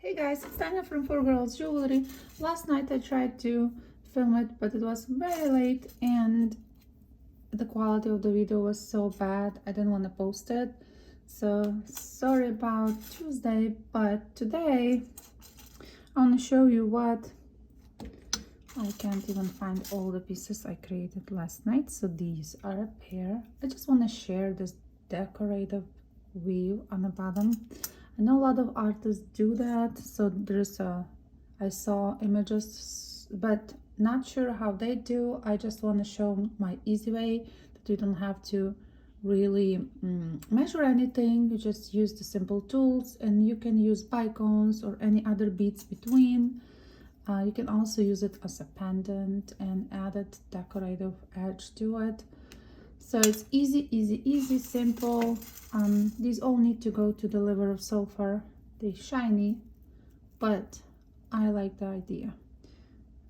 Hey guys, it's Tanya from 4 Girls Jewelry. Last night I tried to film it, but it was very late and the quality of the video was so bad I didn't want to post it. So sorry about Tuesday, but today I want to show you what I can't even find all the pieces I created last night. So these are a pair. I just want to share this decorative weave on the bottom. I know a lot of artists do that, so I saw images, but not sure how they do. I just want to show my easy way that you don't have to really measure anything. You just use the simple tools, and you can use bicones or any other beads between. You can also use it as a pendant and added decorative edge to it. So it's easy, simple. These all need to go to the liver of sulfur. They're shiny, but I like the idea.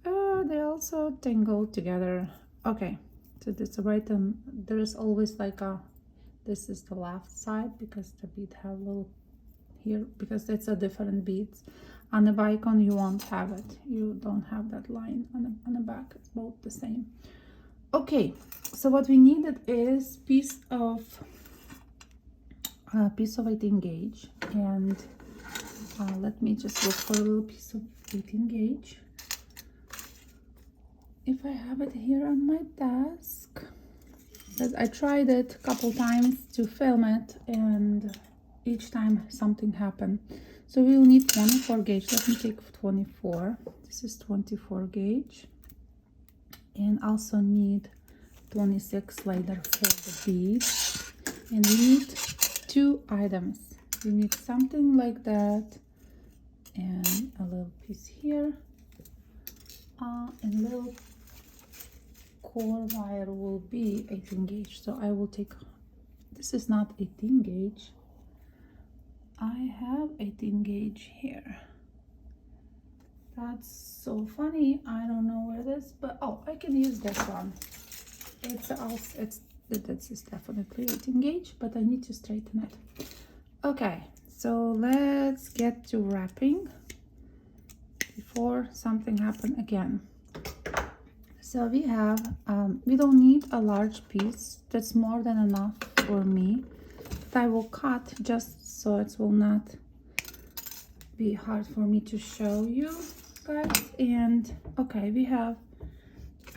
They also tingle together. Okay, so this right on. There is always like this is the left side because the bead have a little here because it's a different beads. On the Bicone you won't have it. You don't have that line on the back. It's both the same. Okay, so what we needed is piece of 18 gauge, and let me just look for a little piece of 18 gauge. If I have it here on my desk, because I tried it a couple times to film it and each time something happened. So we will need 24 gauge. Let me take 24. This is 24 gauge. And also need 26 later for the beads. And we need 2 items. We need something like that and a little piece here, and a little core wire will be 18 gauge. So I will take, this is not 18 gauge. I have 18 gauge here. That's so funny. I don't know where it is, but oh, I can use this one. This is definitely 18 gauge, but I need to straighten it. Okay, so let's get to wrapping before something happen again. So we have we don't need a large piece. That's more than enough for me. But I will cut just so it will not be hard for me to show you guys. And okay, we have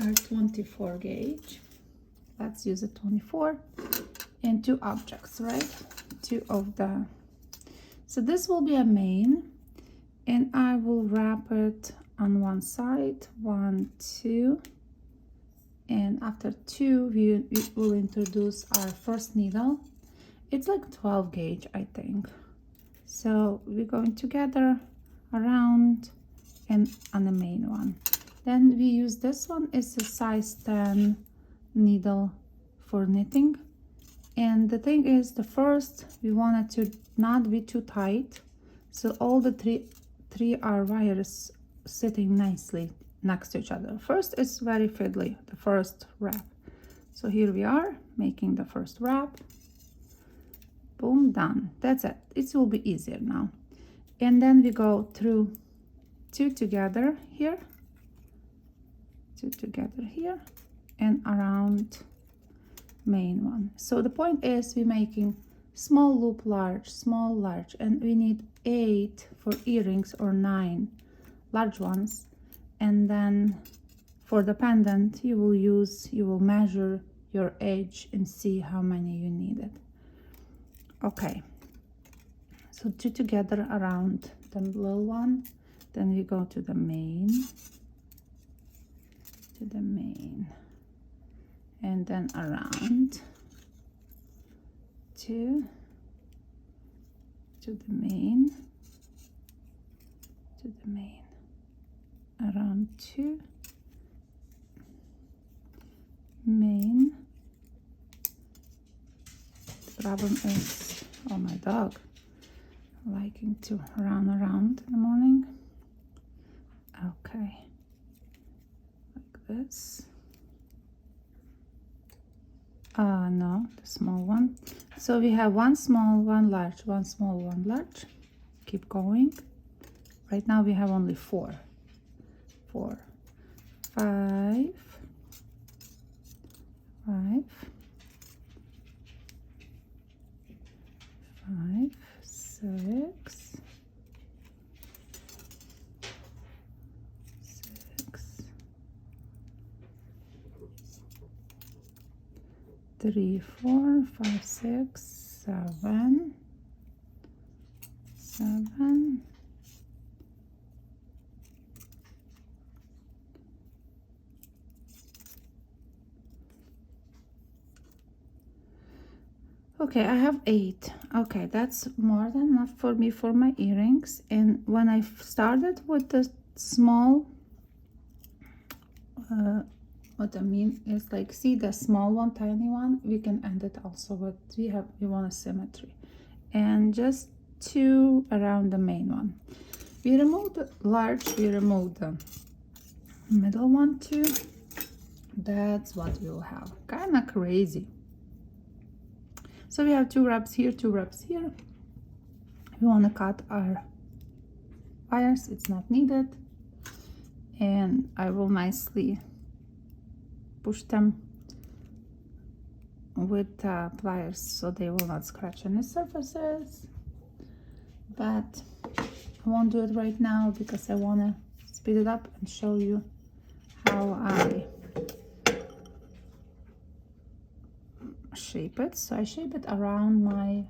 our 24 gauge. Let's use a 24 and 2 objects, right? 2 of the, so this will be a main, and I will wrap it on one side, 1, 2, and after 2 we will introduce our first needle. It's like 12 gauge, I think. So we're going together around and on the main one. Then we use this one. It's a size 10 needle for knitting. And the thing is, the first we want it to not be too tight. So all the three are wires sitting nicely next to each other. First is very fiddly, the first wrap. So here we are making the first wrap. Boom, done. That's it. It will be easier now. And then we go through 2 together here, 2 together here, and around main one. So the point is we're making small loop, large, small, large, and we need 8 for earrings or 9 large ones. And then for the pendant you will measure your edge and see how many you needed. Okay, so 2 together around the little one, then we go to the main, and then around 2 to the main, around 2, main. The problem is, oh, my dog liking to run around in the morning. Okay, like this. No, the small one. So we have 1 small, 1 large, 1 small, 1 large. Keep going. Right now we have only 4. 4, 5, 5, 5, 6, 6, 3, 4, 5, 6, 7, 7, 'Okay, I have 8. Okay, that's more than enough for me for my earrings. And when I started with the small, what I mean is like, see the small one, tiny one, we can end it also with, we want a symmetry. And just 2 around the main one. We remove the large, we remove the middle one too. That's what we'll have. Kind of crazy. So we have 2 wraps here, 2 wraps here. We want to cut our wires, it's not needed. And I will nicely push them with pliers so they will not scratch any surfaces. But I won't do it right now because I want to speed it up and show you how I shape it. So I shape it around my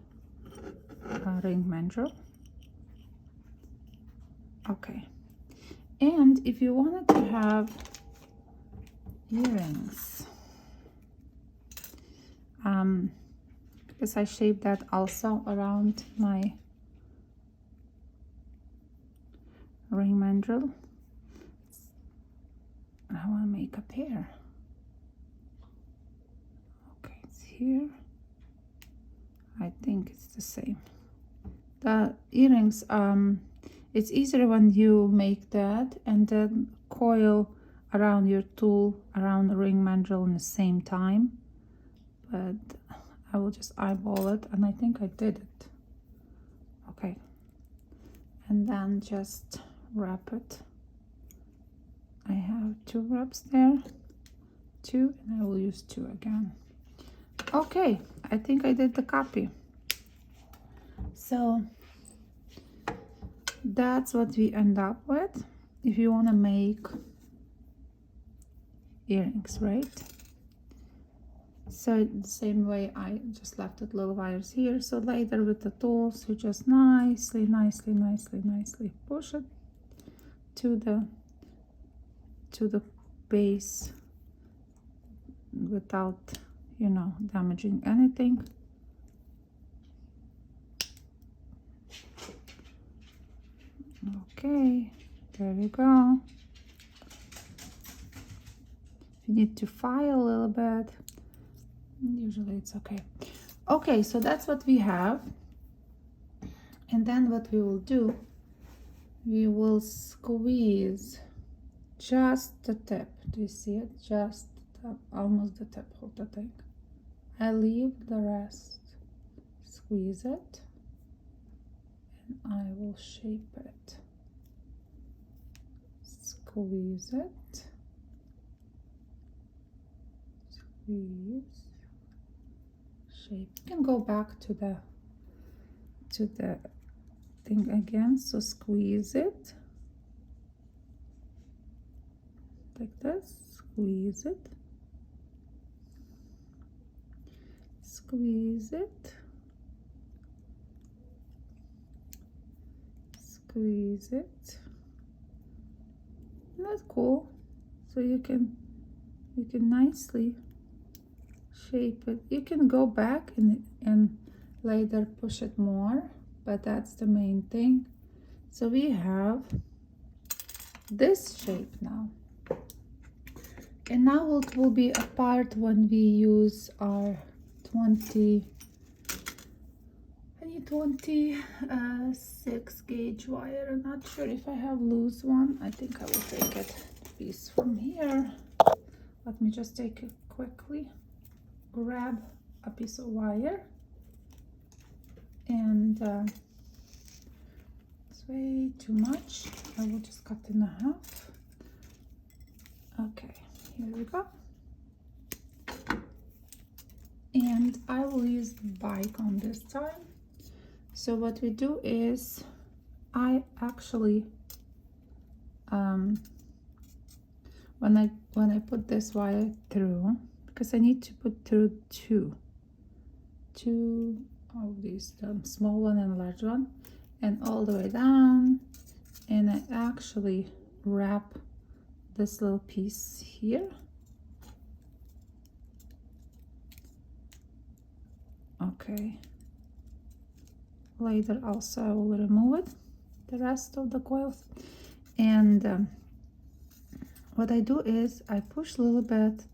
ring mandrel. Okay, and if you wanted to have earrings, because I shaped that also around my ring mandrel, I want to make a pair. Okay, it's here. I think it's the same. The earrings, it's easier when you make that and then coil around your tool, around the ring mandrel in the same time. But I will just eyeball it, and I think I did it. Okay. And then just wrap it. I have 2 wraps there. 2, and I will use 2 again. Okay, I think I did the copy. So that's what we end up with if you want to make earrings, right? So the same way, I just left it little wires here. So later with the tools, you just nicely push it to the base without, you know, damaging anything. Okay, there we go. If you need to file a little bit, usually it's okay. Okay, so that's what we have. And then what we will do, we will squeeze just the tip. Do you see it? Just almost the tip of the thing. I leave the rest. Squeeze it. And I will shape it. Squeeze it. Squeeze. Shape. You can go back to the thing again. So squeeze it like this. Squeeze it. Squeeze it. Squeeze it. Isn't that cool? So you can nicely shape it. You can go back and later push it more, but that's the main thing. So we have this shape now. And now it will be a part when we use our 20, I need 26 gauge wire. I'm not sure if I have loose one. I think I will take it piece from here. Let me just take it quickly. Grab a piece of wire and so way too much. I will just cut in half. Okay, here we go. And I will use Bicone this time. So what we do is I actually when I put this wire through, because I need to put through two of these, small one and large one, and all the way down, and I actually wrap this little piece here. Okay, later also I will remove it, the rest of the coils. And what I do is I push a little bit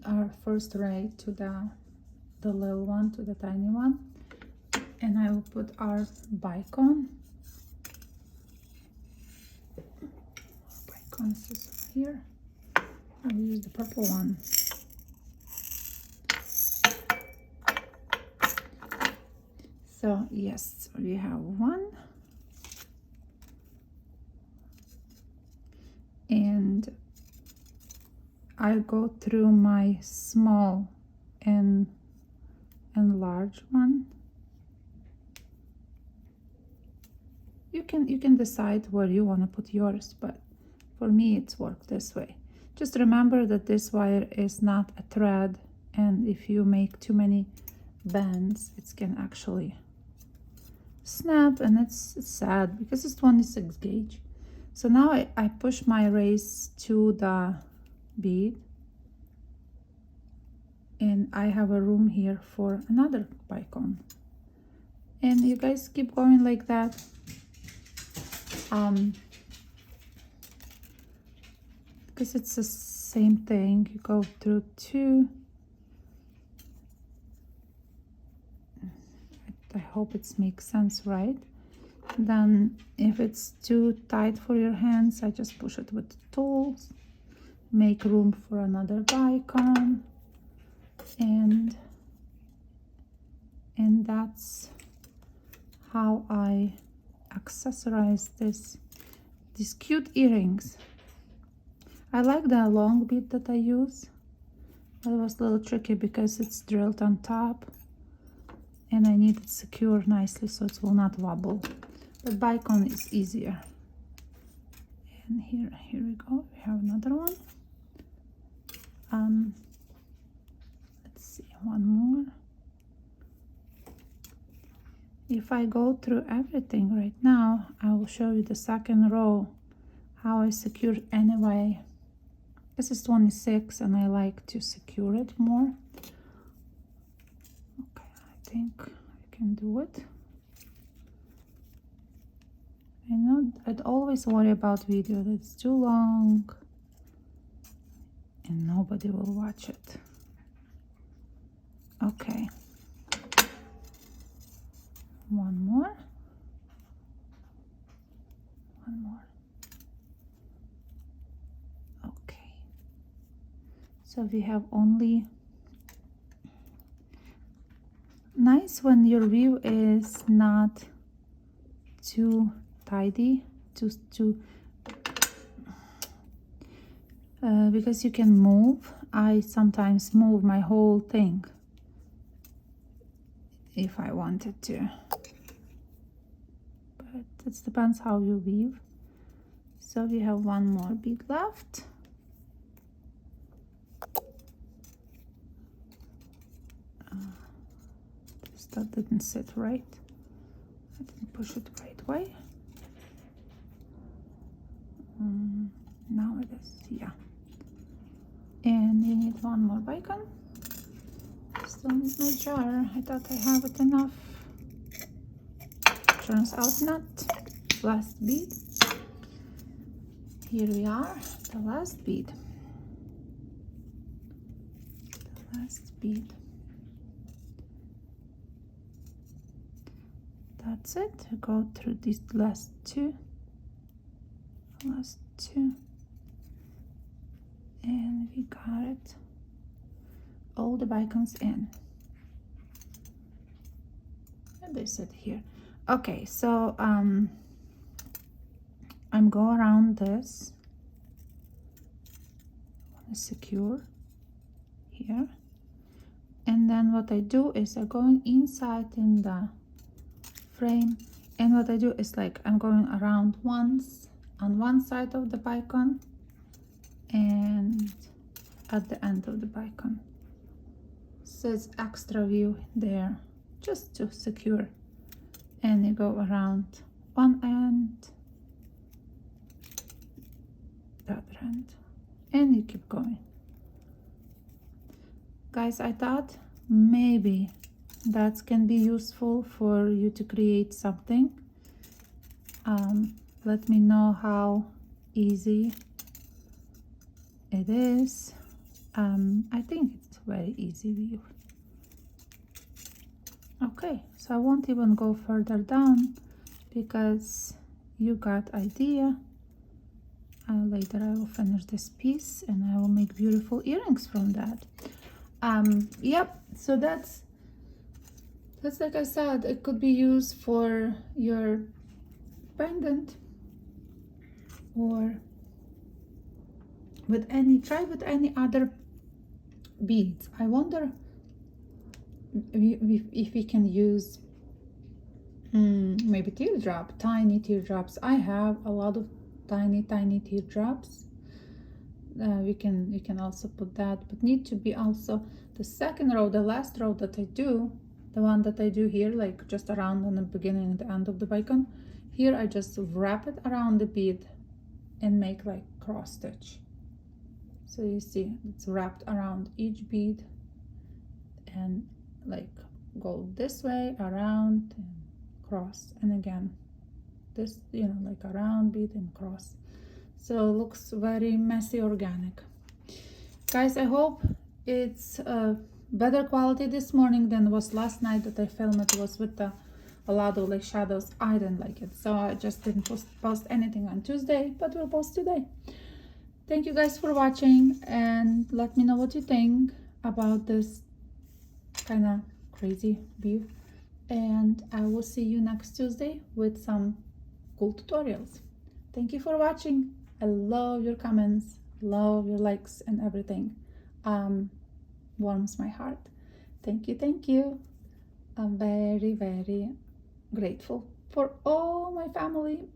our first ray to the little one, to the tiny one, and I will put our Bicone. Bicones is here. I'll use the purple one. So yes, we have one, and I go through my small and large one. You can decide where you want to put yours, but for me it's worked this way. Just remember that this wire is not a thread, and if you make too many bands, it can actually snap, and it's sad because it's 26 gauge. So now I push my rays to the bead, and I have a room here for another Bicone, and you guys keep going like that. Because it's the same thing, you go through two. I hope it makes sense, right? Then if it's too tight for your hands, I just push it with the tools, make room for another Bicone, and that's how I accessorize these cute earrings. I like the long bead that I use. It was a little tricky because it's drilled on top, and I need it secure nicely so it will not wobble. But Bicone is easier. And here we go. We have another one. Let's see, one more. If I go through everything right now, I will show you the second row, how I secure anyway. This is 26 and I like to secure it more. Okay, I think I can do it. I know I'd always worry about video that's too long and nobody will watch it. Okay. One more. Okay. So we have only, nice when your view is not too tidy, because you can move. I sometimes move my whole thing if I wanted to, but it depends how you weave. So we have one more bead left. That didn't sit right. I didn't push it the right way. Now it is, yeah. And you need one more Bicone. Still need my jar. I thought I have it enough. Turns out not. Last bead. Here we are, the last bead. The last bead. That's it. We go through these last two, and we got it. All the Bicones in, and they sit here. Okay, so I'm go around this, secure here, and then what I do is I'm going inside in the frame, and what I do is like I'm going around once on one side of the bicone and at the end of the bicone, so it's extra view there just to secure, and you go around one end, the other end, and you keep going. Guys, I thought maybe that can be useful for you to create something. Let me know how easy it is. I think it's very easy view. Okay, so I won't even go further down because you got idea. Later I will finish this piece and I will make beautiful earrings from that. Yep, so that's like I said, it could be used for your pendant or with any other beads. I wonder if we can use maybe tiny teardrops. I have a lot of tiny teardrops. We can also put that, but need to be also the second row, the last row that I do, the one that I do here, like just around on the beginning and the end of the bicone. Here I just wrap it around the bead and make like cross stitch. So you see it's wrapped around each bead and like go this way around and cross, and again this, you know, like around bead and cross. So it looks very messy organic. Guys, I hope it's better quality this morning than was last night that I filmed. It was with a lot of like shadows. I didn't like it, so I just didn't post anything on Tuesday, but we'll post today. Thank you guys for watching, and let me know what you think about this kind of crazy view, and I will see you next Tuesday with some cool tutorials. Thank you for watching. I love your comments, love your likes and everything. Warms my heart. Thank you. I'm very grateful for all my family,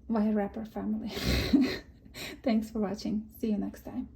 my rapper family. Thanks for watching. See you next time.